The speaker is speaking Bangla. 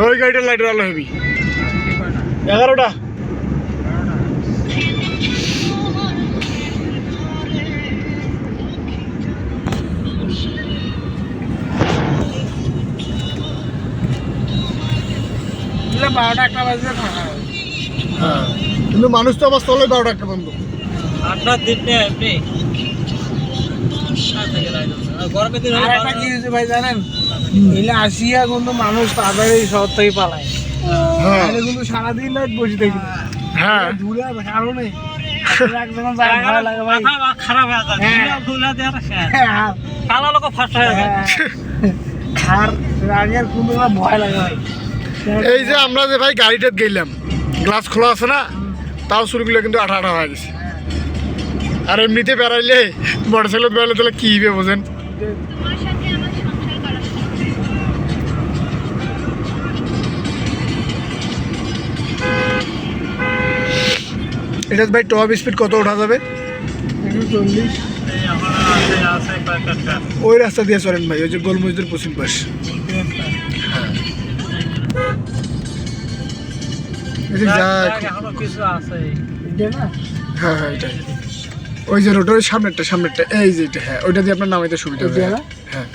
ওই গাড়িটার লাইটের আলো হেবি 11টা কিন্তু মানুষ তো আবার চলে 12টা একটা বন্ধ আপনার দিন নেই আপনি গরমের দিন কি হয়েছে ভাই জানেন এলে আসিয়া কিন্তু মানুষ তাড়াতাড়ি শহর থেকে পালায় কিন্তু সারাদিন রাত বসে থাকি হ্যাঁ ধুলে কারণে খারাপ হয়ে যায় কালো লোক ফার্স্ট হয়ে যায় আর রাগের কোনো ভয় লাগে ভাই এই যে আমরা যে ভাই গাড়িটা গেলাম গ্লাস খোলা আছে না তাও চুলগুলো কিন্তু আঠা আঠা হয়ে গেছে আর এমনিতে বেড়াইলে বড় ছেলে বেড়ালে তাহলে কি হবে বোঝেন এটা ভাই টপ স্পিড কত ওঠা যাবে 40 ওই রাস্তা দিয়ে চলেন ভাই ওই যে গোলমরিচের পশ্চিম পাশ হ্যাঁ হ্যাঁ এটাই ওই যে রোডের সামনেরটা এই যে এটা হ্যাঁ ওইটা দিয়ে আপনার নামাইতে সুবিধা হবে হ্যাঁ